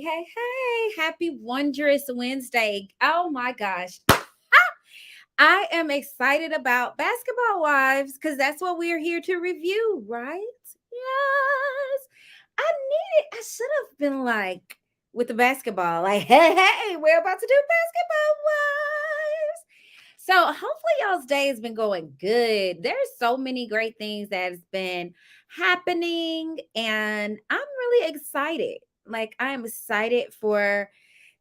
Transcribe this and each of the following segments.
hey. Happy Wondrous Wednesday. Oh my gosh. I am excited about Basketball Wives because that's what we're here to review, right? Yes. I should have been like with the basketball, like, hey, we're about to do Basketball Wives. So hopefully y'all's day has been going good. There's so many great things that has been happening, and I'm really excited. Like I'm excited for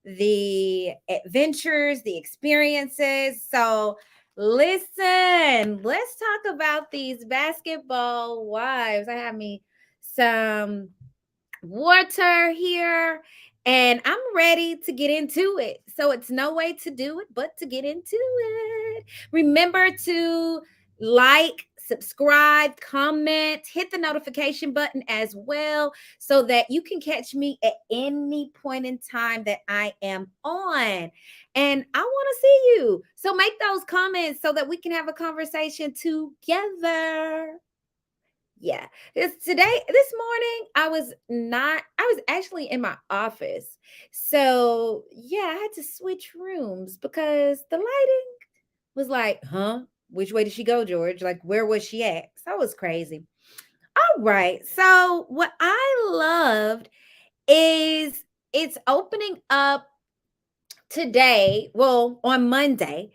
the adventures, the experiences. So listen, let's talk about these basketball wives. I have me some water here and I'm ready to get into it. So it's no way to do it but to get into it. Remember to like, subscribe, comment, hit the notification button as well so that you can catch me at any point in time that I am on. And I want to see you. So make those comments so that we can have a conversation together. Yeah. This morning, I was actually in my office. So, yeah, I had to switch rooms because the lighting was like, huh? Which way did she go, George? Like, where was she at? So it was crazy. All right. So, what I loved is it's opening up today, well, on Monday,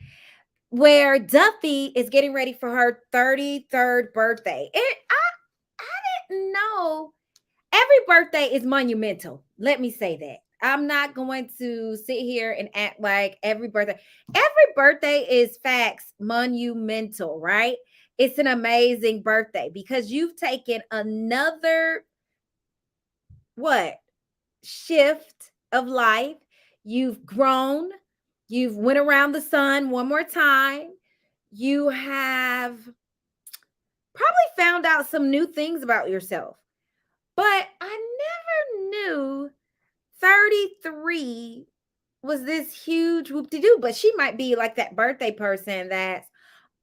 where Duffy is getting ready for her 33rd birthday. I didn't know every birthday is monumental. Let me say that. I'm not going to sit here and act like every birthday is facts monumental, right? It's an amazing birthday because you've taken another what shift of life. You've grown. You've went around the sun one more time. You have probably found out some new things about yourself. But I never knew 33 was this huge whoop de doo. But she might be like that birthday person that's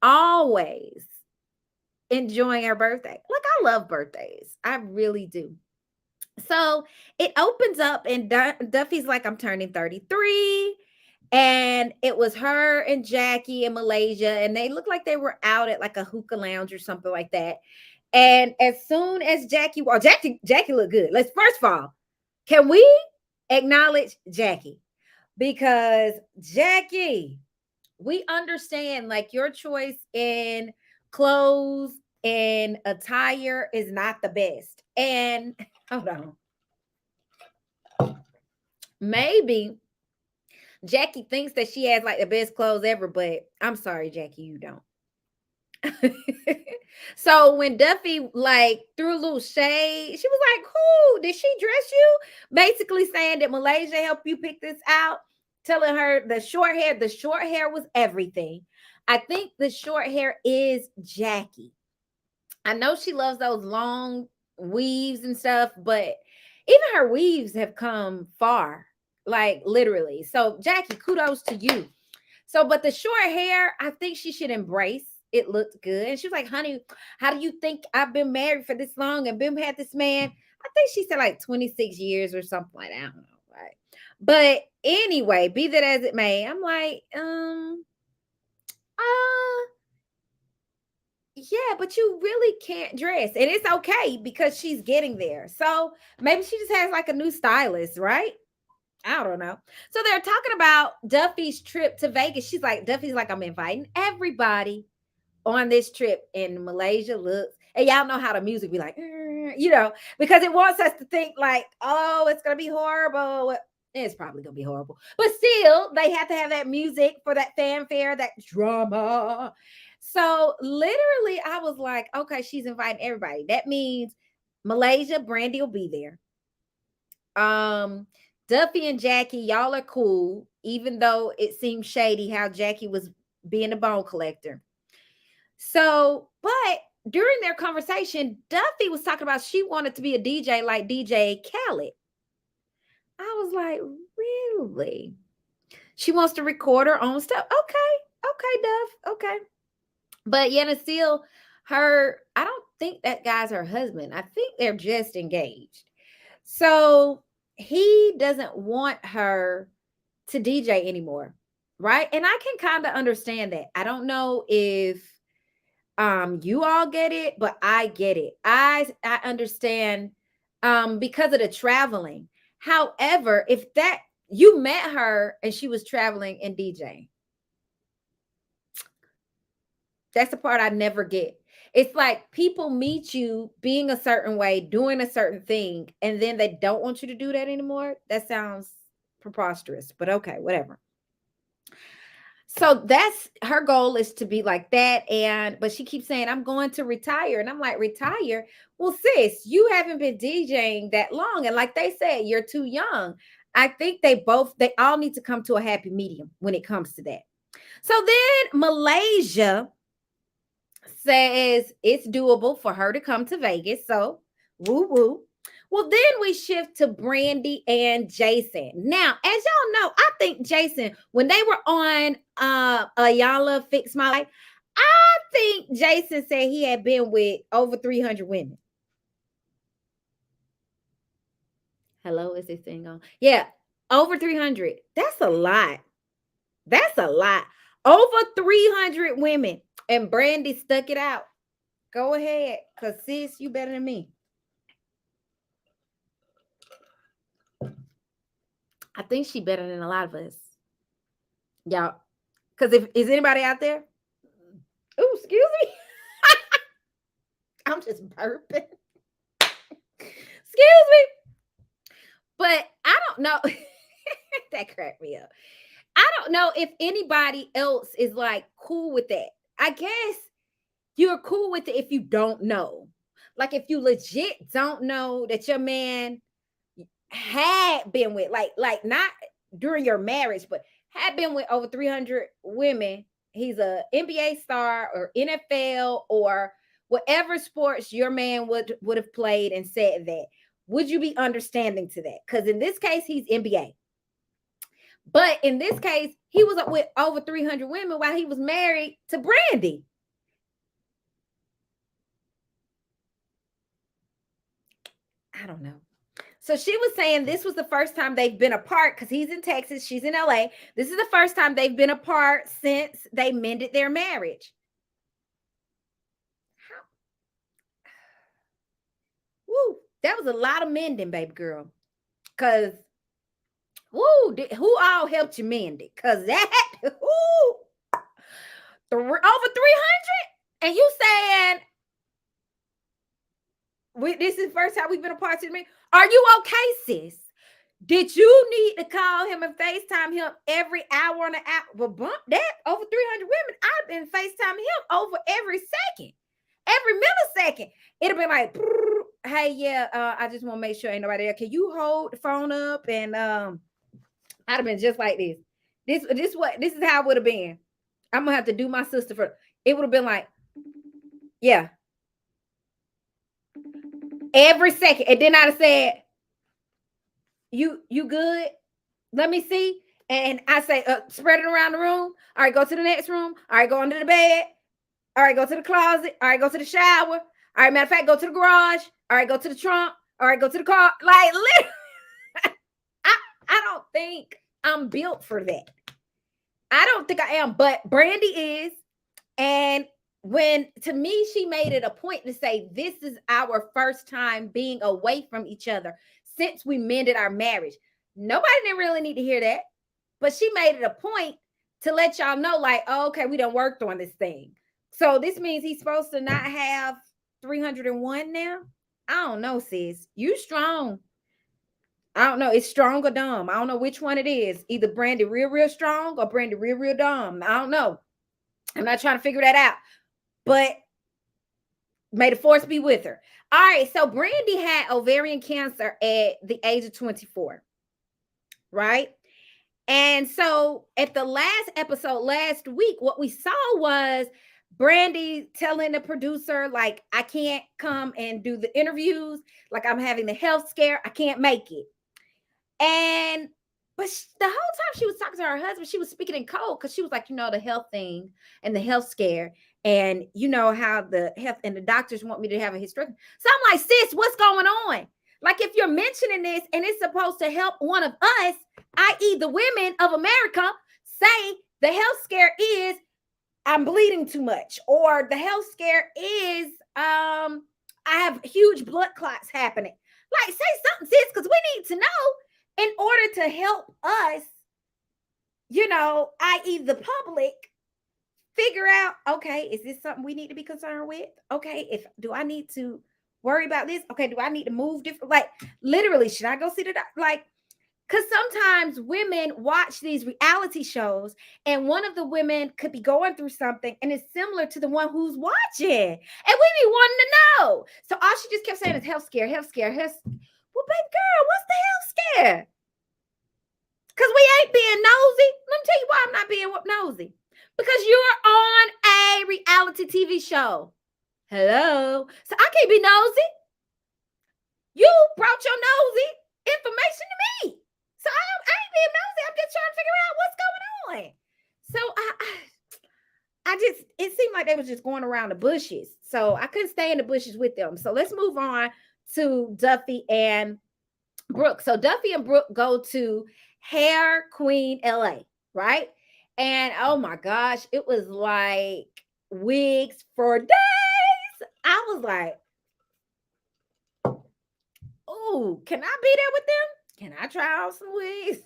always enjoying her birthday. Like, I love birthdays, I really do. So it opens up, and Duffy's like, I'm turning 33. And it was her and Jackie in Malaysia, and they looked like they were out at like a hookah lounge or something like that. And as soon as Jackie looked good. Let's first of all, can we acknowledge Jackie? Because Jackie, we understand like your choice in clothes and attire is not the best. And hold on. Maybe Jackie thinks that she has like the best clothes ever, but I'm sorry, Jackie, you don't. So when Duffy like threw a little shade, she was like, "Who did she dress you?" Basically saying that Malaysia helped you pick this out, telling her the short hair was everything. I think the short hair is Jackie. I know she loves those long weaves and stuff, but even her weaves have come far, like literally. So Jackie, kudos to you. So, but the short hair, I think she should embrace. It looked good. And she was like, honey, how do you think I've been married for this long and been had this man? I think she said like 26 years or something like that. I don't know. Right. But anyway, be that as it may, I'm like, uh, yeah, but you really can't dress. And it's okay because she's getting there. So maybe she just has like a new stylist, right? I don't know. So they're talking about Duffy's trip to Vegas. Duffy's like, I'm inviting everybody on this trip in Malaysia. Looks, and y'all know how the music be like, because it wants us to think like, oh, it's gonna be horrible. It's probably gonna be horrible, but still, they have to have that music for that fanfare, that drama. So literally, I was like, okay, she's inviting everybody. That means Malaysia, Brandy will be there. Duffy and Jackie, y'all are cool, even though it seemed shady how Jackie was being a bone collector. So, but during their conversation, Duffy was talking about she wanted to be a DJ like DJ Khaled. I was like, really? She wants to record her own stuff. Okay, Duff. Okay. But yet and still, I don't think that guy's her husband. I think they're just engaged. So he doesn't want her to DJ anymore, right? And I can kind of understand that. I don't know if you all get it, but I get it. I understand because of the traveling. However, if that you met her and she was traveling and DJing, that's the part I never get. It's like people meet you being a certain way, doing a certain thing, and then they don't want you to do that anymore. That sounds preposterous, but okay, whatever. So that's her goal, is to be like that. And but she keeps saying, I'm going to retire. And I'm like, retire? Well, sis, you haven't been DJing that long. And like they said, you're too young. I think they all need to come to a happy medium when it comes to that. So then Malaysia says it's doable for her to come to Vegas. So woo woo. Well, then we shift to Brandy and Jason. Now, as y'all know, I think Jason, when they were on Ayala Fix My Life, I think Jason said he had been with over 300 women. Hello, is this thing on? Yeah, over 300. That's a lot. That's a lot. Over 300 women. And Brandy stuck it out. Go ahead, because sis, you better than me. I think she better than a lot of us. Y'all. Because if is anybody out there? Oh, excuse me. I'm just burping. Excuse me. But I don't know. That cracked me up. I don't know if anybody else is like cool with that. I guess you're cool with it if you don't know. Like if you legit don't know that your man had been with, like not during your marriage, but had been with over 300 women. He's a NBA star or NFL or whatever sports your man would have played, and said that. Would you be understanding to that? Because in this case, he's NBA. But in this case, he was with over 300 women while he was married to Brandy. I don't know. So she was saying this was the first time they've been apart, because he's in Texas, she's in LA. This is the first time they've been apart since they mended their marriage. Woo, that was a lot of mending, baby girl. Because, woo, who all helped you mend it? Because that, woo, over 300? And you saying, this is the first time we've been apart since me? Are you okay, sis? Did you need to call him and FaceTime him every hour on the hour? Well, bump that. Over 300 women, I've been FaceTiming him over every second, every millisecond. It'll be like, hey, yeah, I just want to make sure ain't nobody there. Can you hold the phone up? And I'd have been just like this. This is how it would have been. I'm gonna have to do my sister for it. Would have been like, yeah, every second. And then I'd have said, you good? Let me see. And I say, spread it around the room. All right, go to the next room. All right, go under the bed. All right, go to the closet. All right, go to the shower. All right, matter of fact, go to the garage. All right, go to the trunk. All right, go to the car. Like, literally, I don't think I'm built for that. I don't think I am, but Brandy is. And to me, she made it a point to say, this is our first time being away from each other since we mended our marriage. Nobody didn't really need to hear that, but she made it a point to let y'all know, like, oh, okay, we done worked on this thing. So this means he's supposed to not have 301 now? I don't know, sis. You strong. I don't know. It's strong or dumb. I don't know which one it is. Either Brandy real strong or Brandy real dumb. I don't know. I'm not trying to figure that out. But may the force be with her. All right. So Brandy had ovarian cancer at the age of 24. Right? And so at the last episode last week, what we saw was Brandy telling the producer, like, I can't come and do the interviews. Like, I'm having the health scare. I can't make it. But the whole time she was talking to her husband, she was speaking in code, because she was like, the health thing and the health scare, and how the health and the doctors want me to have a hysterectomy. So I'm like, sis, what's going on? Like if you're mentioning this and it's supposed to help one of us, i.e., the women of America, say the health scare is I'm bleeding too much, or the health scare is I have huge blood clots happening. Like, say something, sis, because we need to know in order to help us, i.e., the public, figure out, okay, is this something we need to be concerned with? Okay, if do I need to worry about this? Okay, do I need to move different? Like, literally, should I go see the doctor? Like, because sometimes women watch these reality shows and one of the women could be going through something and it's similar to the one who's watching. And we be wanting to know. So all she just kept saying is health scare, health scare, health. Well, baby girl, what's the health scare? Because we ain't being nosy. Let me tell you why I'm not being nosy. Because you're on a reality TV show. Hello. So I can't be nosy. You brought your nosy information to me. So I ain't being nosy. I'm just trying to figure out what's going on. So I just, it seemed like they was just going around the bushes. So I couldn't stay in the bushes with them. So let's move on to Duffy and Brooke. So Duffy and Brooke go to Hair Queen LA, right? And oh my gosh, it was like wigs for days. I was like, oh, can I be there with them? Can I try on some wigs?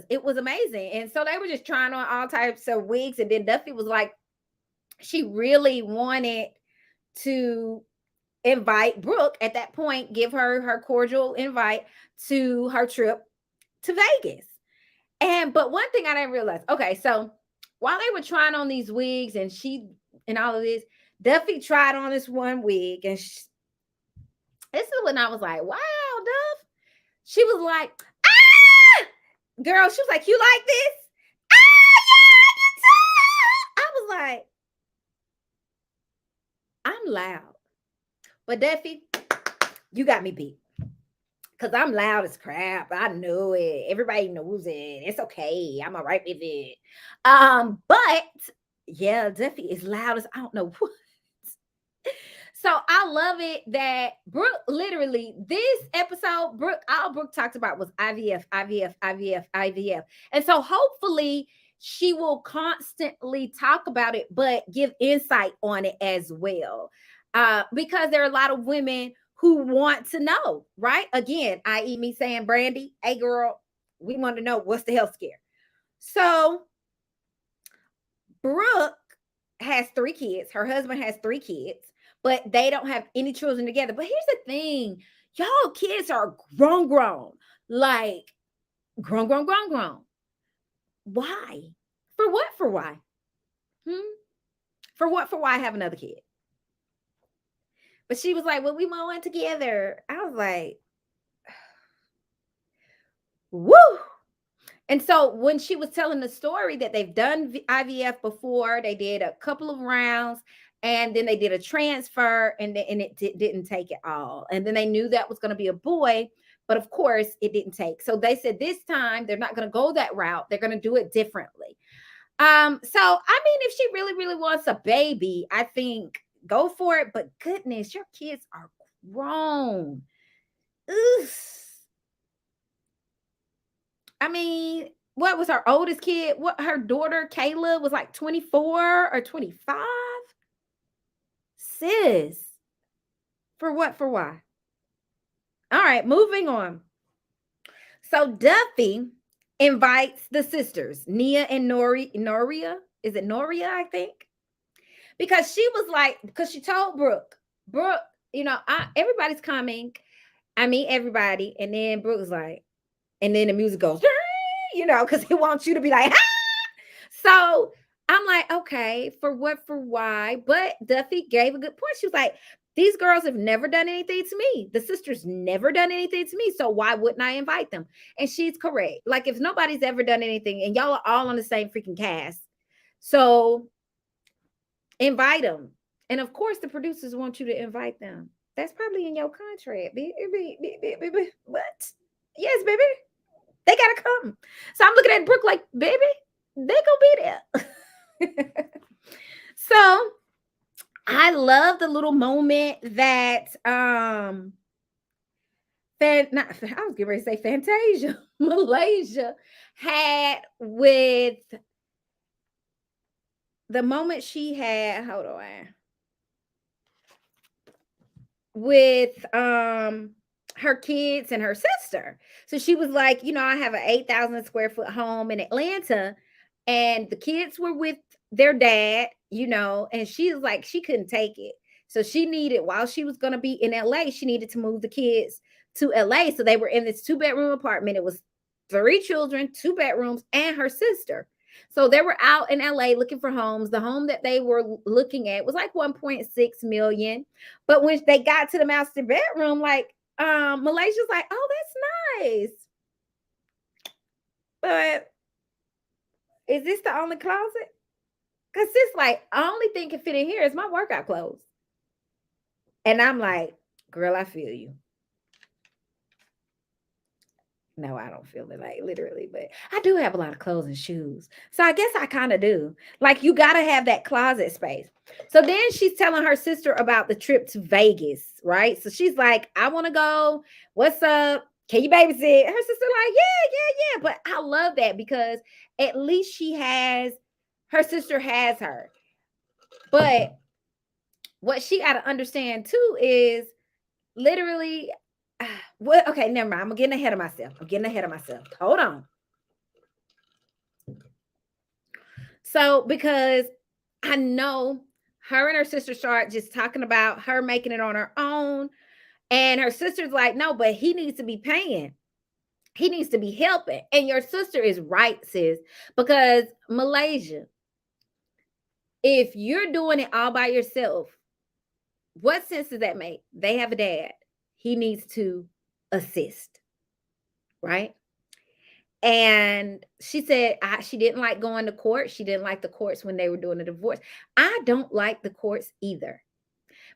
It was amazing. And so they were just trying on all types of wigs. And then Duffy was like, she really wanted to invite Brooke at that point, give her cordial invite to her trip to Vegas. But one thing I didn't realize, okay, so while they were trying on these wigs and all of this, Duffy tried on this one wig, and this is when I was like, wow, Duff. She was like, ah, girl, she was like, you like this? Ah, yeah, I was like, I'm loud. But Duffy, you got me beat. Because I'm loud as crap. I know it. Everybody knows it. It's okay. I'm all right with it. But yeah, Duffy is loud as I don't know what. So I love it that Brooke, literally, this episode, all Brooke talked about was IVF, IVF, IVF, IVF. And so hopefully she will constantly talk about it, but give insight on it as well. Because there are a lot of women who want to know, right? Again, i.e., me saying, Brandy, hey girl, we want to know what's the health scare. So Brooke has 3 kids. Her husband has 3 kids, but they don't have any children together. But here's the thing, y'all kids are grown, like grown. Why? For what? For why? For what? For why have another kid? But she was like, well, we want one together. I was like, woo. And so when she was telling the story that they've done IVF before, they did a couple of rounds and then they did a transfer and it didn't take it all. And then they knew that was going to be a boy, but of course it didn't take. So they said this time they're not going to go that route. They're going to do it differently. So, I mean, if she really, really wants a baby, I think go for it. But goodness, your kids are grown. Ugh. I mean, what was her oldest kid? What her daughter Kayla was like 24 or 25? Sis. For what? For why? All right, moving on. So Duffy invites the sisters, Nia and Noria. Is it Noria, I think? Because she was like, because she told Brooke, everybody's coming. I mean, everybody. And then Brooke was like, and then the music goes, because he wants you to be like, ah! So I'm like, okay, for what, for why? But Duffy gave a good point. She was like, these girls have never done anything to me. The sisters never done anything to me. So why wouldn't I invite them? And she's correct. Like, if nobody's ever done anything and y'all are all on the same freaking cast, so invite them. And of course, the producers want you to invite them. That's probably in your contract. What? Yes, baby. They gotta come. So I'm looking at Brooke like, baby, they gonna be there. So I love the little moment that not I was getting ready to say Fantasia, Malaysia had with the moment she had, hold on, with her kids and her sister. So she was like, I have an 8,000 square foot home in Atlanta, and the kids were with their dad, and she was like, she couldn't take it. So she needed, while she was going to be in LA, she needed to move the kids to LA. So they were in this 2-bedroom apartment. It was 3 children, 2 bedrooms, and her sister. So they were out in LA looking for homes. The home that they were looking at was like 1.6 million. But when they got to the master bedroom, like Malaysia's like, oh, that's nice. But is this the only closet? Because it's like, only thing can fit in here is my workout clothes. And I'm like, girl, I feel you. No, I don't feel it, like, literally, but I do have a lot of clothes and shoes. So I guess I kind of do. Like, you got to have that closet space. So then she's telling her sister about the trip to Vegas, right? So she's like, I want to go. What's up? Can you babysit? Her sister like, yeah. But I love that because at least her sister has her. But what she got to understand too is literally, what? Okay, never mind. I'm getting ahead of myself. Hold on. So, because I know her and her sister start just talking about her making it on her own. And her sister's like, no, but he needs to be paying. He needs to be helping. And your sister is right, sis. Because Malaysia, if you're doing it all by yourself, what sense does that make? They have a dad. He needs to assist, right? And she said she didn't like going to court. She didn't like the courts when they were doing the divorce. I don't like the courts either.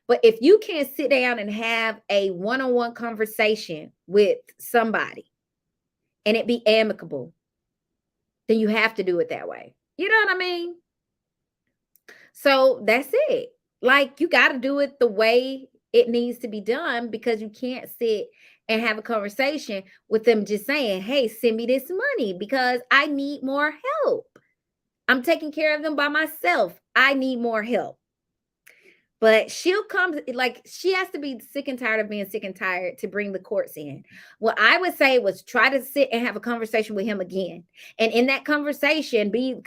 But if you can't sit down and have a one-on-one conversation with somebody and it be amicable, then you have to do it that way. You know what I mean? So that's it. Like, you got to do it the way it needs to be done, because you can't sit and have a conversation with them just saying, hey, send me this money because I need more help. I'm taking care of them by myself. I need more help. But she'll come, like, she has to be sick and tired of being sick and tired to bring the courts in. What I would say was try to sit and have a conversation with him again. And in that conversation, be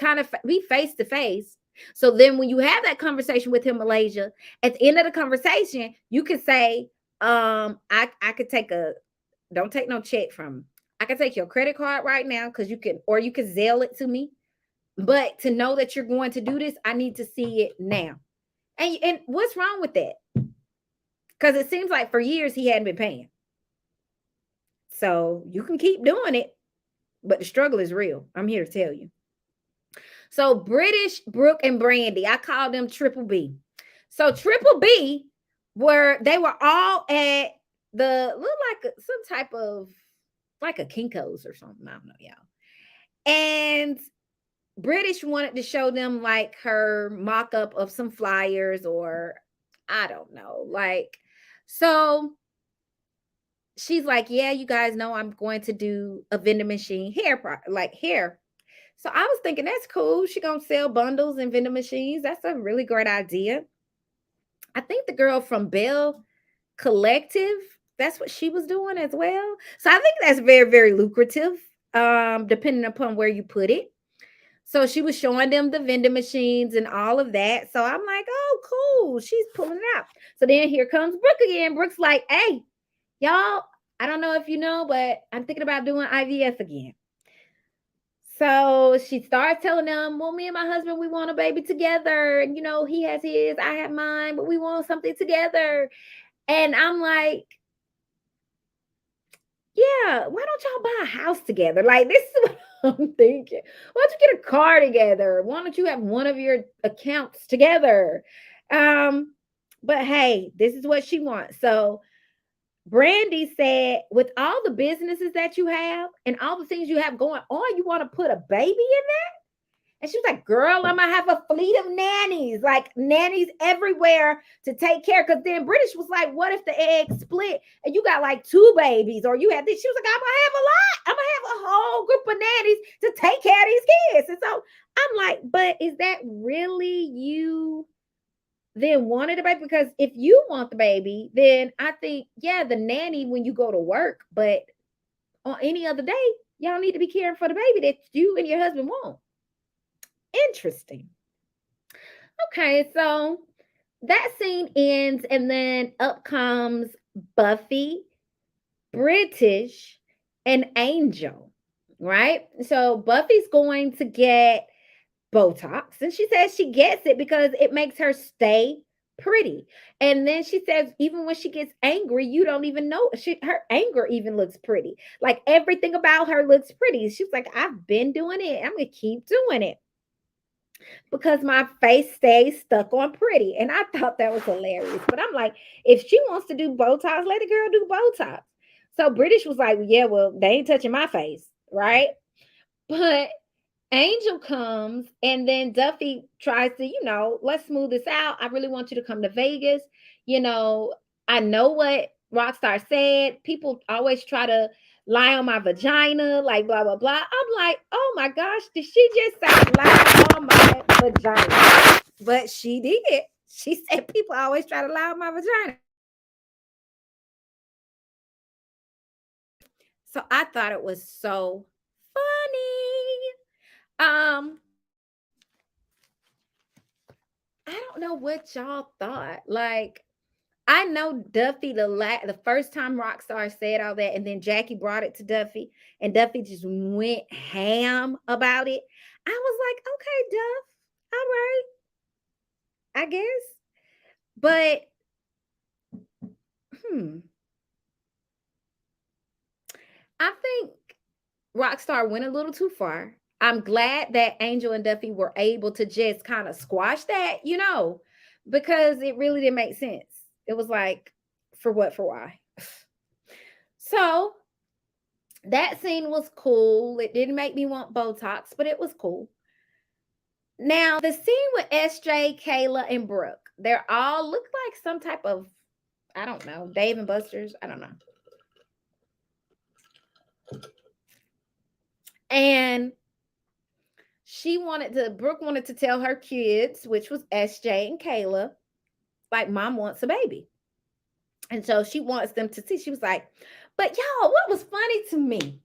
face to face. So then when you have that conversation with him, Malaysia, at the end of the conversation, you could say, I could don't take no check from him. I can take your credit card right now, because you can Zelle it to me. But to know that you're going to do this, I need to see it now. And what's wrong with that? Because it seems like for years he hadn't been paying. So you can keep doing it, but the struggle is real. I'm here to tell you. So British, Brooke, and Brandy, I call them Triple B. So Triple B, they were all at look like some type of, like a Kinko's or something. I don't know, y'all. And British wanted to show them like her mock-up of some flyers, or I don't know. Like, so she's like, yeah, you guys know I'm going to do a vending machine hair. So I was thinking, that's cool. She gonna sell bundles and vending machines. That's a really great idea. I think the girl from Bell Collective, that's what she was doing as well. So I think that's very, very lucrative, depending upon where you put it. So she was showing them the vending machines and all of that. So I'm like, oh, cool. She's pulling it out. So then here comes Brooke again. Brooke's like, hey, y'all, I don't know if you know, but I'm thinking about doing IVF again. So she starts telling them, well, me and my husband, we want a baby together. And, he has his, I have mine, but we want something together. And I'm like, yeah, why don't y'all buy a house together? Like, this is what I'm thinking. Why don't you get a car together? Why don't you have one of your accounts together? But hey, this is what she wants. So Brandy said, with all the businesses that you have and all the things you have going on, you want to put a baby in there? And she was like, girl, I'm gonna have a fleet of nannies, like nannies everywhere to take care. Cause then British was like, what if the egg split and you got like two babies or you have this? She was like, I'm gonna have a lot. I'm gonna have a whole group of nannies to take care of these kids. And so I'm like, but is that really you then wanted a baby? Because if you want the baby, then I think, yeah, the nanny when you go to work, but on any other day, y'all need to be caring for the baby that you and your husband want. Interesting. Okay, so that scene ends, and then up comes Buffy, British, and Angel, right? So Buffy's going to get Botox, and she says she gets it because it makes her stay pretty. And then she says, even when she gets angry, you don't even know her anger even looks pretty. Like everything about her looks pretty. She's like, I've been doing it. I'm gonna keep doing it because my face stays stuck on pretty. And I thought that was hilarious. But I'm like, if she wants to do Botox, let the girl do Botox. So British was like, yeah, well, they ain't touching my face, right? But Angel comes and then Duffy tries to, let's smooth this out. I really want you to come to Vegas. You know, I know what Rockstar said. People always try to lie on my vagina, like blah, blah, blah. I'm like, oh my gosh, did she just say lie on my vagina? But she did. She said people always try to lie on my vagina. So I thought it was so funny. I don't know what y'all thought. Like, I know Duffy the first time Rockstar said all that, and then Jackie brought it to Duffy, and Duffy just went ham about it. I was like, okay, Duff, all right, I guess. But I think Rockstar went a little too far. I'm glad that Angel and Duffy were able to just kind of squash that, because it really didn't make sense. It was like, for what, for why? So that scene was cool. It didn't make me want Botox, but it was cool. Now, the scene with SJ, Kayla, and Brooke, they're all look like some type of, I don't know, Dave and Buster's. I don't know. And Brooke wanted to tell her kids, which was SJ and Kayla, like, mom wants a baby. And so she wants them to see. She was like, but y'all, what was funny to me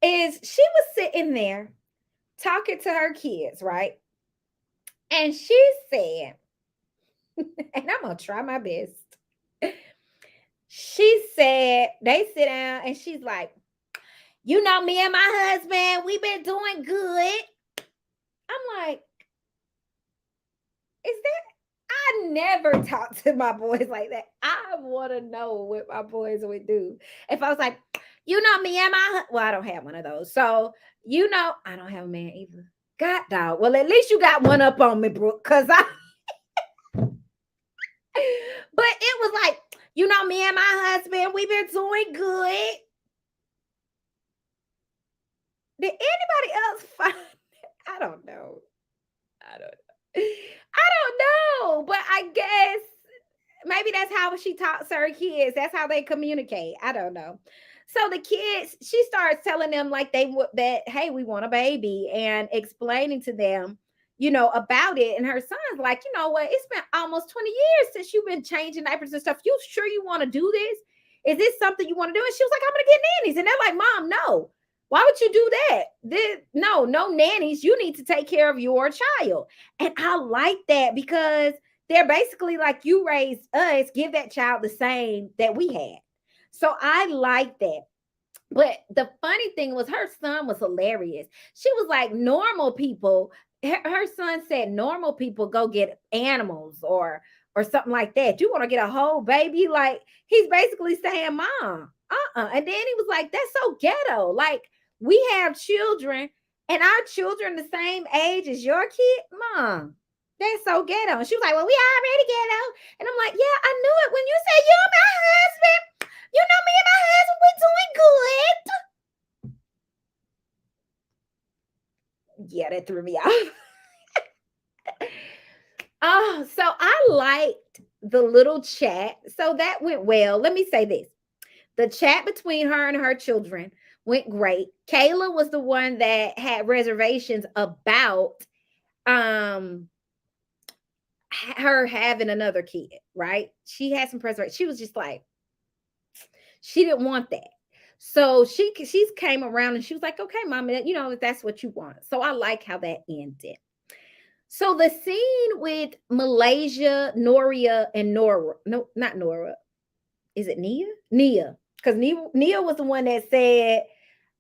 is she was sitting there talking to her kids, right? And she said, and I'm going to try my best. She said, they sit down and she's like, me and my husband, we've been doing good. I'm like, is that? I never talk to my boys like that. I want to know what my boys would do. If I was like, me and I don't have one of those. So, I don't have a man either. God, dog. Well, at least you got one up on me, Brooke, because but it was like, me and my husband, we've been doing good. Did anybody else find I don't know. I don't know. But I guess maybe that's how she talks to her kids. That's how they communicate. I don't know. So the kids, she starts telling them like hey, we want a baby, and explaining to them, about it. And her son's like, you know what? It's been almost 20 years since you've been changing diapers and stuff. You sure you want to do this? Is this something you want to do? And she was like, I'm gonna get nannies. And they're like, Mom, no. Why would you do that? No nannies. You need to take care of your child. And I like that because they're basically like, you raised us, give that child the same that we had. So I like that. But the funny thing was her son was hilarious. She was like, normal people, her son said normal people go get animals or something like that. You want to get a whole baby? Like, he's basically saying, Mom, And then he was like, that's so ghetto. Like, we have children and our children the same age as your kid. Mom, that's so ghetto. And she was like, well, we already ghetto. And I'm like, yeah, I knew it when you said you're my husband. Me and my husband, we're doing good. Yeah, that threw me off. Oh, so I liked the little chat. So that went well. Let me say this. The chat between her and her children went great. Kayla was the one that had reservations about um her having another kid, right? She had some reservations. She was just like, she didn't want that. So she's came around and she was like, okay, mama, if that's what you want. So I like how that ended. So the scene with Malaysia, Noria, and Nora, no, not Nora. Is it Nia? Nia. Because Nia was the one that said,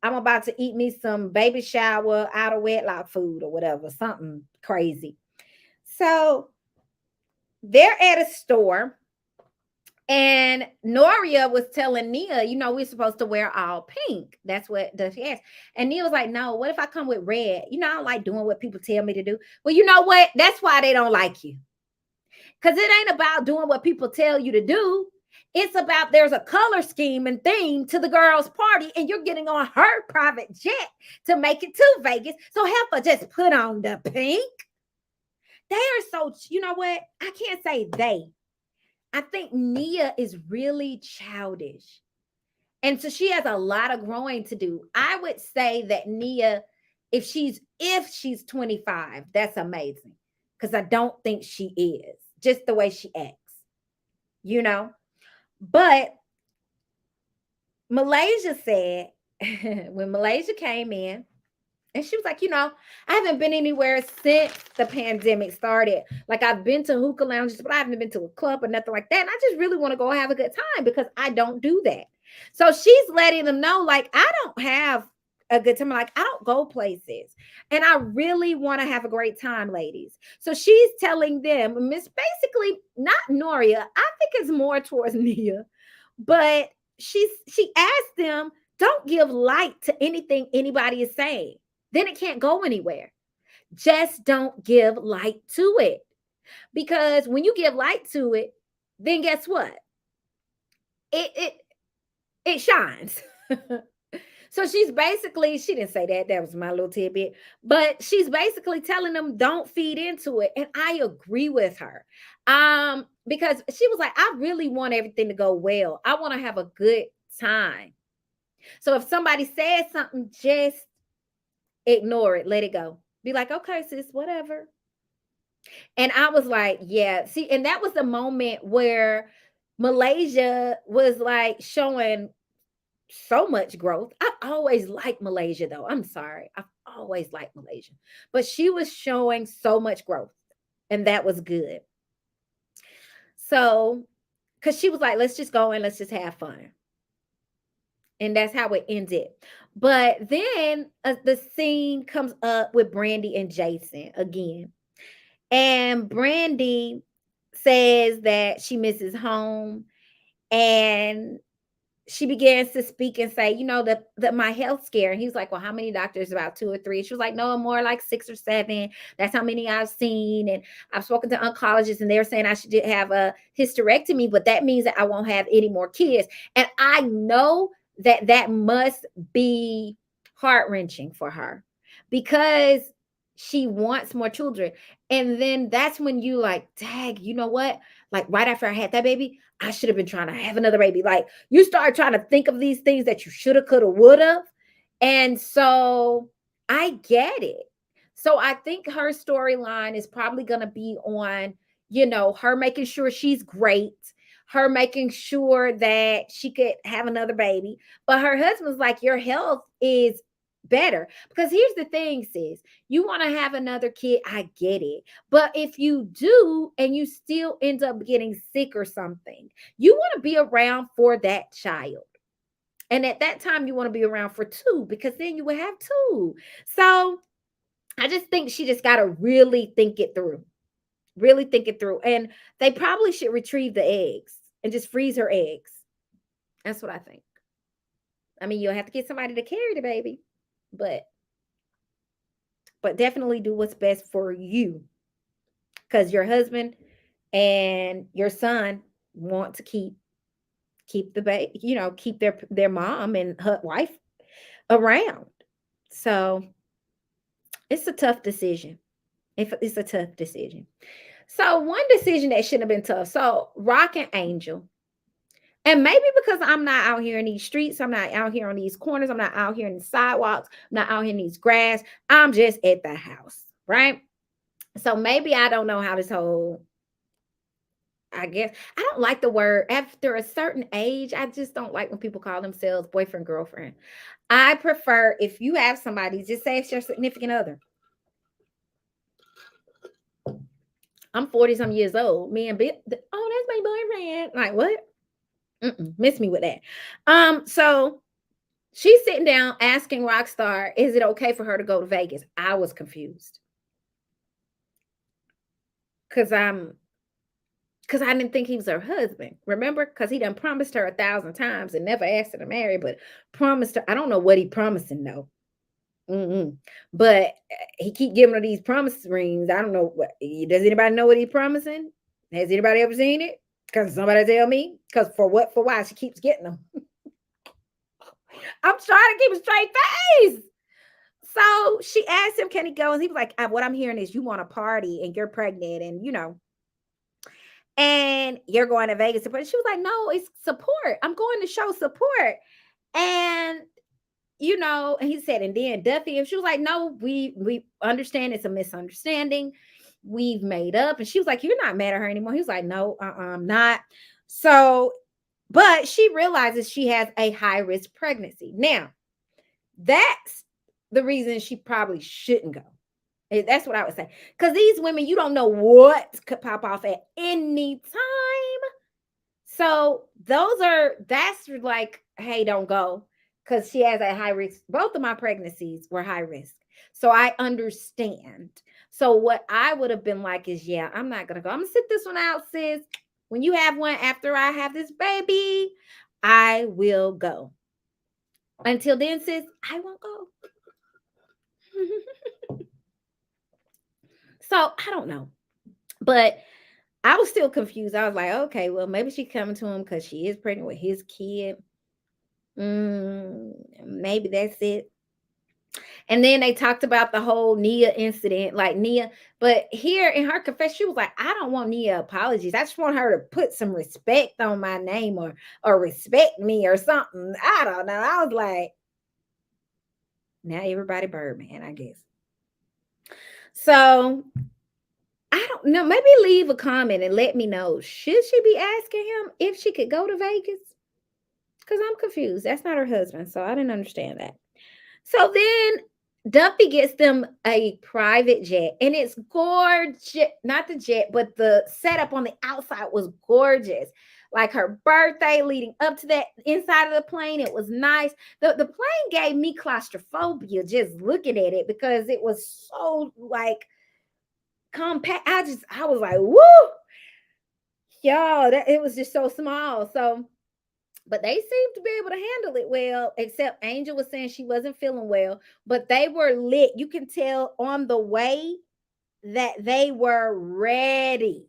I'm about to eat me some baby shower out of wedlock food or whatever, something crazy. So they're at a store and Noria was telling Nia, we're supposed to wear all pink. That's what she asked. And Nia was like, no, what if I come with red? I don't like doing what people tell me to do. Well, you know what? That's why they don't like you. Because it ain't about doing what people tell you to do. It's about there's a color scheme and theme to the girl's party, and you're getting on her private jet to make it to Vegas. So help her just put on the pink. They are so, you know what? I can't say they. I think Nia is really childish. And so she has a lot of growing to do. I would say that Nia, if she's 25, that's amazing. Because I don't think she is. Just the way she acts, you know. But Malaysia said when Malaysia came in, and she was like, I haven't been anywhere since the pandemic started. Like I've been to hookah lounges, but I haven't been to a club or nothing like that. And I just really want to go have a good time because I don't do that. So she's letting them know, like, I don't have a good time. Like, I don't go places. And I really want to have a great time, ladies. So she's telling them, Miss basically, not Noria. I think it's more towards Nia, but she asked them, don't give light to anything anybody is saying. Then it can't go anywhere. Just don't give light to it. Because when you give light to it, then guess what? It shines. So she's basically, she didn't say that. That was my little tidbit. But she's basically telling them don't feed into it. And I agree with her. Because she was like, I really want everything to go well. I want to have a good time. So if somebody says something, just ignore it, let it go. Be like, okay, sis, whatever. And I was like, yeah, see, and that was the moment where Malaysia was like showing so much growth. I've always liked Malaysia, though. I'm sorry. I've always liked Malaysia. But she was showing so much growth, and that was good. So, because she was like, let's just go and let's just have fun. And that's how it ended. But then the scene comes up with Brandy and Jason again. And Brandy says that she misses home and she begins to speak and say, the my health scare. And he's like, well, how many doctors? About 2 or 3. She was like, no, more like 6 or 7. That's how many I've seen. And I've spoken to oncologists and they're saying I should have a hysterectomy, but that means that I won't have any more kids. And I know that must be heart-wrenching for her because she wants more children. And then that's when you like, tag, you know what? Like right after I had that baby, I should have been trying to have another baby. Like you start trying to think of these things that you shoulda, coulda, woulda. And so I get it. So I think her storyline is probably going to be on, her making sure she's great, her making sure that she could have another baby. But her husband's like, your health is better. Because here's the thing, sis, you want to have another kid, I get it. But if you do and you still end up getting sick or something, you want to be around for that child. And at that time, you want to be around for 2 because then you will have 2. So I just think she just got to really think it through. Really think it through. And they probably should retrieve the eggs and just freeze her eggs. That's what I think. I mean, you'll have to get somebody to carry the baby, but definitely do what's best for you because your husband and your son want to keep the baby, keep their mom and her wife around. So It's a tough decision. If it's a tough decision. So one decision that shouldn't have been tough. So Rock and Angel. And maybe because I'm not out here in these streets, I'm not out here on these corners, I'm not out here in the sidewalks, I'm not out here in these grass. I'm just at the house, right? So maybe I don't know how this whole, I guess I don't like the word after a certain age. I just don't like when people call themselves boyfriend, girlfriend. I prefer if you have somebody, just say it's your significant other. I'm 40 some years old. Me and Bill, oh, that's my boyfriend. Like, what? Miss me with that. So she's sitting down asking Rockstar, is it okay for her to go to Vegas? I was confused. Cause I didn't think he was her husband. Remember? Because he done promised her 1,000 times and never asked her to marry, but promised her. I don't know what he promising though. But he keep giving her these promise rings. I don't know what. Does anybody know what he promising? Has anybody ever seen it? Because somebody tell me. Because for what? For why she keeps getting them? I'm trying to keep a straight face. So she asked him, "Can he go?" And he was like, "What I'm hearing is you want to party and you're pregnant, and and you're going to Vegas." But she was like, "No, it's support. I'm going to show support." And and he said, and then Duffy, and she was like, "No, we understand it's a misunderstanding. We've made up." And she was like, "You're not mad at her anymore." He was like, "No, I'm not." So, but she realizes she has a high risk pregnancy. Now, that's the reason she probably shouldn't go. That's what I would say. Because these women, you don't know what could pop off at any time. So that's like, hey, don't go. Because she has a high risk. Both of my pregnancies were high risk. So I understand. So what I would have been like is, yeah, I'm not going to go. I'm going to sit this one out, sis. When you have one after I have this baby, I will go. Until then, sis, I won't go. So I don't know. But I was still confused. I was like, okay, well, maybe she's coming to him because she is pregnant with his kid. Maybe that's it. And then they talked about the whole Nia incident, like Nia. But here in her confession, she was like, I don't want Nia apologies. I just want her to put some respect on my name or respect me or something. I don't know. I was like, now everybody Birdman, I guess. So I don't know. Maybe leave a comment and let me know. Should she be asking him if she could go to Vegas? Because I'm confused. That's not her husband. So I didn't understand that. So then Duffy gets them a private jet, and it's gorgeous. Not the jet, but the setup on the outside was gorgeous. Like her birthday leading up to that, inside of the plane, it was nice. The plane gave me claustrophobia just looking at it because it was so like compact. I was like, woo, y'all, that it was just so small. So, but they seemed to be able to handle it well, except Angel was saying she wasn't feeling well, but they were lit. You can tell on the way that they were ready.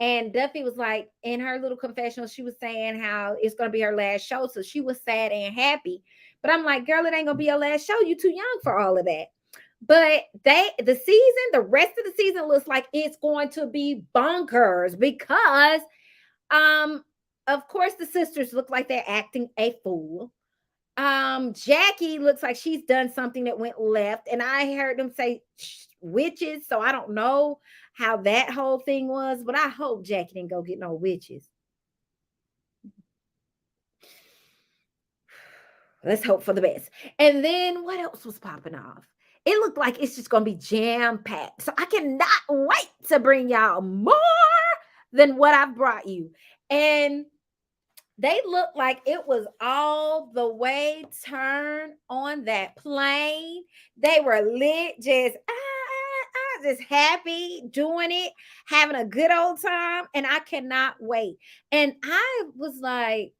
And Duffy was like, in her little confessional, she was saying how it's going to be her last show. So she was sad and happy. But I'm like, girl, it ain't going to be your last show. You too young for all of that. But the rest of the season looks like it's going to be bonkers because of course the sisters look like they're acting a fool. Jackie looks like she's done something that went left, and I heard them say witches, so I don't know how that whole thing was, but I hope Jackie didn't go get no witches. Let's hope for the best. And then what else was popping off? It looked like it's just going to be jam packed. So I cannot wait to bring y'all more than what I've brought you. And they looked like it was all the way turned on that plane. They were lit, just happy doing it, having a good old time. And I cannot wait. And I was like,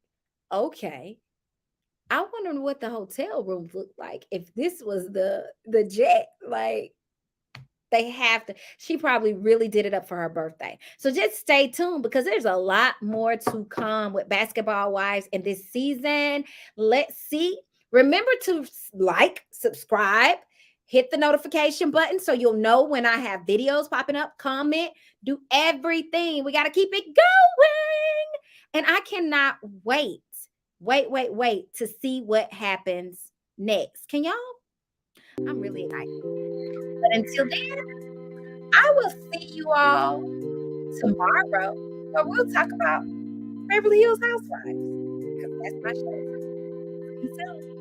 okay, I wonder what the hotel rooms look like if this was the jet. Like they have to. She probably really did it up for her birthday. So just stay tuned because there's a lot more to come with Basketball Wives in this season. Let's see. Remember to like, subscribe, hit the notification button so you'll know when I have videos popping up, comment, do everything. We got to keep it going. And I cannot wait to see what happens next. Can y'all? I'm really excited. But until then, I will see you all tomorrow where we'll talk about Beverly Hills Housewives because that's my show. See you soon.